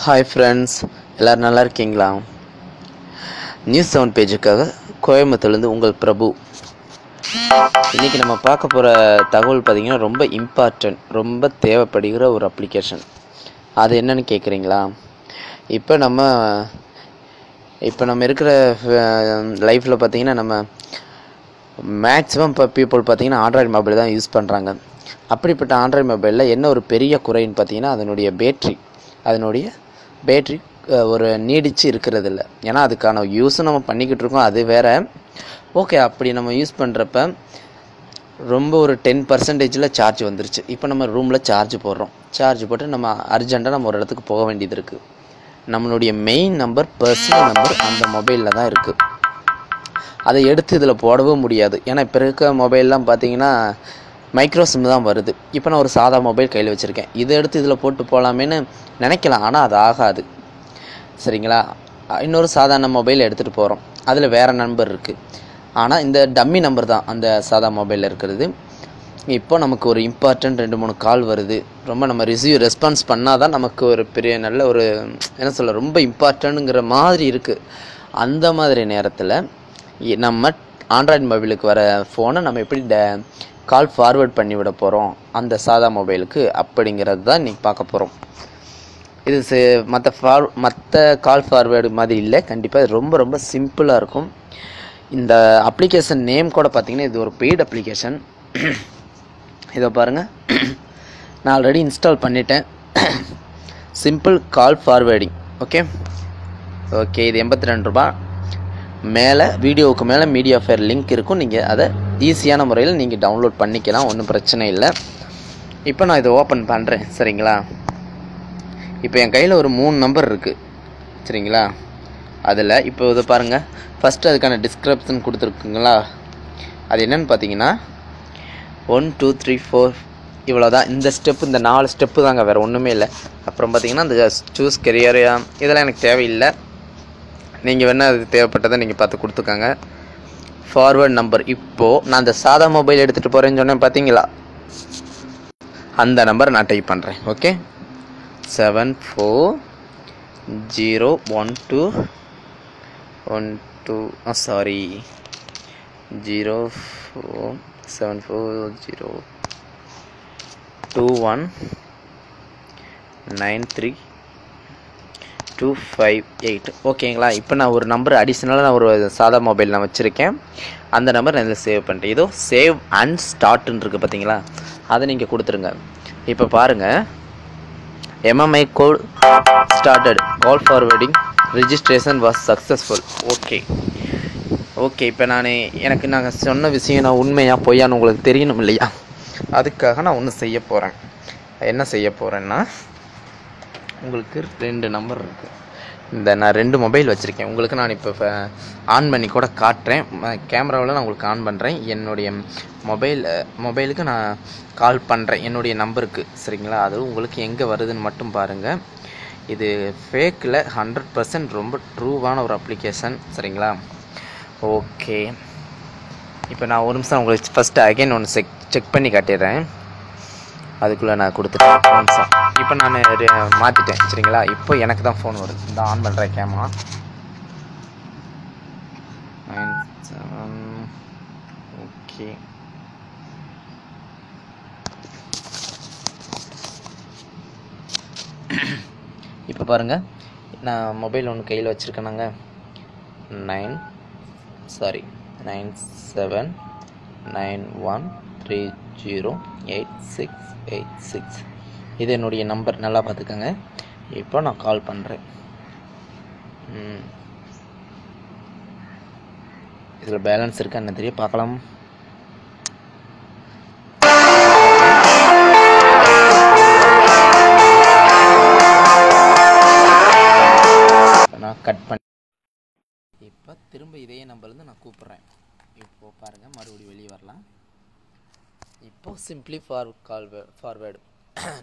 Hi friends, எல்லோரும் நல்லா இருக்கீங்களா? நியூஸ் 7 பேஜுக்காக கோயம்புத்தூர்லேருந்து உங்கள் பிரபு. இன்றைக்கி நம்ம பார்க்க போகிற தகவல் பார்த்திங்கன்னா ரொம்ப இம்பார்ட்டன்ட், ரொம்ப தேவைப்படுகிற ஒரு அப்ளிகேஷன். அது என்னன்னு கேட்குறீங்களா? இப்போ நம்ம இருக்கிற லைஃப்பில் பார்த்திங்கன்னா நம்ம மேக்ஸிமம் இப்போ பீப்புள் பார்த்திங்கன்னா ஆண்ட்ராய்டு மொபைல் தான் யூஸ் பண்ணுறாங்க. அப்படிப்பட்ட ஆண்ட்ராய்டு மொபைலில் என்ன ஒரு பெரிய குறைன்னு பார்த்திங்கன்னா அதனுடைய பேட்ரி ஒரு நீடிச்சு இருக்கிறது இல்லை. ஏன்னா அதுக்கான யூஸும் நம்ம பண்ணிக்கிட்டு இருக்கோம், அது வேறு. ஓகே, அப்படி நம்ம யூஸ் பண்ணுறப்ப ரொம்ப ஒரு 10% சார்ஜ் வந்துருச்சு. இப்போ நம்ம ரூமில் சார்ஜ் போட்டு நம்ம அர்ஜெண்ட்டாக நம்ம ஒரு இடத்துக்கு போக வேண்டியது இருக்குது. நம்மளுடைய மெயின் நம்பர், பர்சனல் நம்பர் அந்த மொபைலில் தான் இருக்குது. அதை எடுத்து இதில் போடவும் முடியாது. ஏன்னா இப்போ இருக்க மொபைல்லாம் பார்த்தீங்கன்னா மைக்ரோ சிம் தான் வருது. இப்போ நான் ஒரு சாதா மொபைல் கையில் வச்சுருக்கேன், இதை எடுத்து இதில் போட்டு போகலாமேன்னு நினைக்கலாம், ஆனால் அது ஆகாது. சரிங்களா? இன்னொரு சாதாரண மொபைல் எடுத்துகிட்டு போகிறோம், அதில் வேறு நம்பர் இருக்குது, ஆனால் இந்த டம்மி நம்பர் தான் அந்த சாதா மொபைலில் இருக்கிறது. இப்போ நமக்கு ஒரு இம்பார்ட்டன்ட் 2-3 கால் வருது, ரொம்ப நம்ம ரெஸ்பான்ஸ் பண்ணால் தான் நமக்கு ஒரு பெரிய நல்ல ஒரு ரொம்ப இம்பார்ட்டன்ட்டுங்கிற மாதிரி இருக்குது. அந்த மாதிரி நேரத்தில் நம்ம ஆண்ட்ராய்டு மொபைலுக்கு வர ஃபோனை நம்ம எப்படி கால் ஃபார்வேர்ட் பண்ணி விட போகிறோம் அந்த சாதா மொபைலுக்கு, அப்படிங்கிறது தான் இன்றைக்கி பார்க்க போகிறோம். இது மற்ற கால் ஃபார்வேர்டு மாதிரி இல்லை, கண்டிப்பாக இது ரொம்ப ரொம்ப சிம்பிளாக இருக்கும். இந்த அப்ளிகேஷன் நேம் கூட பார்த்திங்கன்னா இது ஒரு பெய்டு அப்ளிகேஷன். இதை பாருங்கள், நான் ஆல்ரெடி இன்ஸ்டால் பண்ணிட்டேன். சிம்பிள் கால் ஃபார்வேர்டிங். ஓகே, இது 82 ரூபா. மேலே வீடியோவுக்கு மேலே மீடியா ஃபயர் லிங்க் இருக்கும், நீங்கள் அதை ஈஸியான முறையில் நீங்கள் டவுன்லோட் பண்ணிக்கலாம், ஒன்றும் பிரச்சனை இல்லை. இப்போ நான் இதை ஓப்பன் பண்ணுறேன். சரிங்களா? இப்போ என் கையில் ஒரு 3 நம்பர் இருக்குது. சரிங்களா? அதில் இப்போ இதை பாருங்கள், ஃபஸ்ட்டு அதுக்கான டிஸ்கிரிப்ஷன் கொடுத்துருக்குங்களா? அது என்னென்னு பார்த்தீங்கன்னா 1 2 3 4 இவ்வளோ தான். இந்த 4 ஸ்டெப்பு தாங்க, வேறு ஒன்றுமே இல்லை. அப்புறம் பார்த்தீங்கன்னா இந்த சூஸ் கெரியர் இதெல்லாம் எனக்கு தேவையில்லை. நீங்கள் வேணால் அது தேவைப்பட்டதை நீங்கள் பார்த்து கொடுத்துக்காங்க. ஃபார்வேர்ட் நம்பர், இப்போது நான் அந்த சாதா மொபைல் எடுத்துகிட்டு போகிறேன்னு சொன்னேன் பார்த்தீங்களா, அந்த நம்பர் நான் டைப் பண்ணுறேன். ஓகே, 0707404293258. ஓகேங்களா? இப்போ நான் ஒரு நம்பர் அடிஷ்னலாக நான் ஒரு சாதா மொபைல் நான் வச்சுருக்கேன், அந்த நம்பர் நான் இதில் சேவ் பண்ணிட்டேன். ஏதோ சேவ் அண்ட் ஸ்டார்ட்னு இருக்குது பார்த்தீங்களா, அதை நீங்கள் கொடுத்துருங்க. இப்போ பாருங்கள், MMI code started, call forwarding registration was successful. Okay இப்போ நாங்கள் சொன்ன விஷயம் நான் உண்மையாக பொய்யான்னு உங்களுக்கு தெரியணும் இல்லையா? அதுக்காக நான் ஒன்று செய்ய போகிறேன். என்ன செய்ய போகிறேன்னா, உங்களுக்கு 2 நம்பர் இருக்குது. நான் 2 மொபைல் வச்சுருக்கேன். உங்களுக்கு நான் இப்போ ஆன் பண்ணி கூட காட்டுறேன், கேமராவில் நான் உங்களுக்கு ஆன் பண்ணுறேன். என்னுடைய மொபைலுக்கு நான் கால் பண்ணுறேன், என்னுடைய நம்பருக்கு. சரிங்களா? அது உங்களுக்கு எங்கே வருதுன்னு மட்டும் பாருங்கள். இது ஃபேக்கில் 100% ரொம்ப ட்ரூவான ஒரு அப்ளிகேஷன். சரிங்களா? ஓகே, இப்போ நான் ஒரு நிமிஷம் உங்களுக்கு ஃபஸ்ட்டு அகைன் ஒன்று செக் பண்ணி காட்டிடுறேன். அதுக்குள்ளே நான் கொடுத்துட்டேன். இப்போ நான் மாற்றிட்டேன். சரிங்களா? இப்போ எனக்கு தான் ஃபோன் வருது. இந்த ஆன் பண்ணுறேன் கேமரா. 97. ஓகே, இப்போ பாருங்கள், நான் மொபைல் ஒன்று கையில் வச்சுருக்கேனாங்க. 9791308686. இது என்னுடைய நம்பர், நல்லா பார்த்துக்கோங்க. இப்போ நான் கால் பண்ணுறேன். இதில் பேலன்ஸ் இருக்கா என்ன தெரிய பார்க்கலாம். நான் கட் பண்ணி இப்போ திரும்ப இதே நம்பர்லேருந்து நான் கூப்பிட்றேன். இப்போது பாருங்கள், மறுபடியும் வெளியே வரலாம். இப்போது சிம்பிளி ஃபார்வேர்டு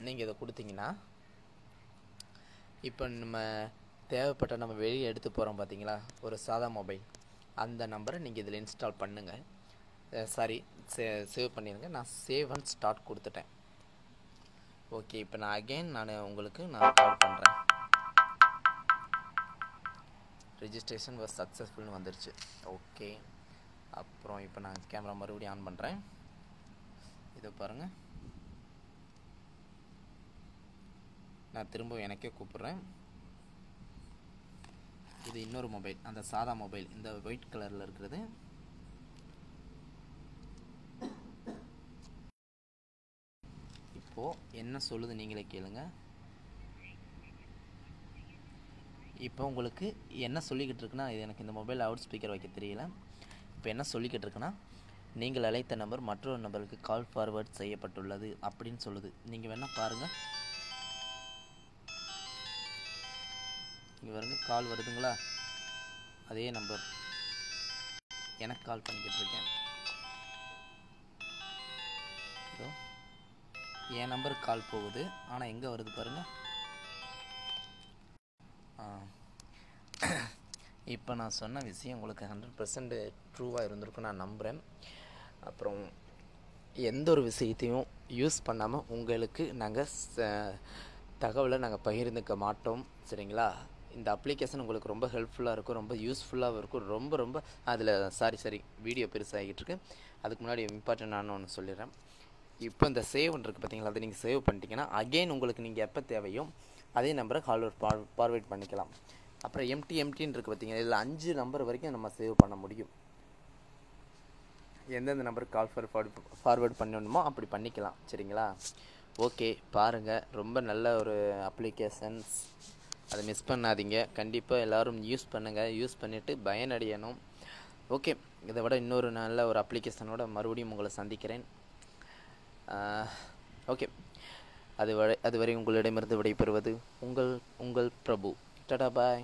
நீங்கள் இதை கொடுத்தீங்கன்னா, இப்போ நம்ம தேவைப்பட்ட நம்ம வெளியே எடுத்து போகிறோம் பார்த்தீங்களா ஒரு சாதா மொபைல், அந்த நம்பரை நீங்கள் இதில் இன்ஸ்டால் பண்ணுங்கள். சேவ் பண்ணிடுங்க. நான் சேவ் அண்ட் ஸ்டார்ட் கொடுத்துட்டேன். ஓகே, இப்போ நான் அகைன் உங்களுக்கு கால் பண்ணுறேன். ரிஜிஸ்ட்ரேஷன் வாஸ் சக்ஸஸ்ஃபுல்னு வந்துருச்சு. ஓகே, அப்புறம் இப்போ நான் கேமரா மறுபடியும் ஆன் பண்ணுறேன். இதை பாருங்கள், நான் திரும்ப எனக்கே கூப்பிட்றேன். இது இன்னொரு மொபைல், அந்த சாதா மொபைல், இந்த ஒயிட் கலரில் இருக்கிறது. இப்போது என்ன சொல்லுது நீங்களே கேளுங்க. இப்போ உங்களுக்கு என்ன சொல்லிக்கிட்டு இருக்குன்னா, இது எனக்கு இந்த மொபைல் அவுட் ஸ்பீக்கர் வைக்க தெரியல. இப்போ என்ன சொல்லிக்கிட்டு இருக்குன்னா, நீங்கள் அழைத்த நம்பர் மற்றொரு நம்பருக்கு கால் ஃபார்வர்ட் செய்யப்பட்டுள்ளது அப்படின்னு சொல்லுது. நீங்கள் வேணால் பாருங்கள், இங்கே பாருங்க, கால் வருதுங்களா? அதே நம்பர் எனக்கு கால் பண்ணிக்கிட்டு இருக்கேன். இதோ என் நம்பருக்கு கால் போகுது, ஆனால் எங்கே வருது பாருங்கள். இப்போ நான் சொன்ன விஷயம் உங்களுக்கு 100% ட்ரூவாக இருந்திருக்கும் நான் நம்புகிறேன். அப்புறம் எந்த ஒரு விஷயத்தையும் யூஸ் பண்ணாமல் உங்களுக்கு நாங்கள் தகவலை நாங்கள் பகிர்ந்துக்க மாட்டோம், சரிங்களா? இந்த அப்ளிகேஷன் உங்களுக்கு ரொம்ப ஹெல்ப்ஃபுல்லாக இருக்கும், ரொம்ப யூஸ்ஃபுல்லாகவும் இருக்கும். ரொம்ப அதில் சாரி வீடியோ பெருசாகிட்டு இருக்கு. அதுக்கு முன்னாடி இம்பார்ட்டண்டான ஒன்று சொல்லிடுறேன். இப்போ இந்த சேவ்னு இருக்குது பார்த்தீங்களா, அதை நீங்கள் சேவ் பண்ணிட்டீங்கன்னா அகெயின் உங்களுக்கு நீங்கள் எப்போ தேவையோ அதே நம்பரை ஃபார்வேர்ட் பண்ணிக்கலாம். அப்புறம் எம்டின்னு இருக்குது பார்த்தீங்கன்னா, இதில் 5 நம்பர் வரைக்கும் நம்ம சேவ் பண்ண முடியும். எந்தெந்த நம்பருக்கு கால் ஃபார்வேர்ட் பண்ணணுமோ அப்படி பண்ணிக்கலாம், சரிங்களா? ஓகே, பாருங்கள், ரொம்ப நல்ல ஒரு அப்ளிகேஷன்ஸ், அதை மிஸ் பண்ணாதீங்க. கண்டிப்பாக எல்லோரும் யூஸ் பண்ணுங்கள், யூஸ் பண்ணிவிட்டு பயனடையணும். ஓகே, இதை விட இன்னொரு நல்ல ஒரு அப்ளிகேஷனோட மறுபடியும் உங்களை சந்திக்கிறேன். ஓகே, அதுவரை உங்களிடமிருந்து விடைபெறுவது உங்கள் பிரபு. டாடா, பாய்.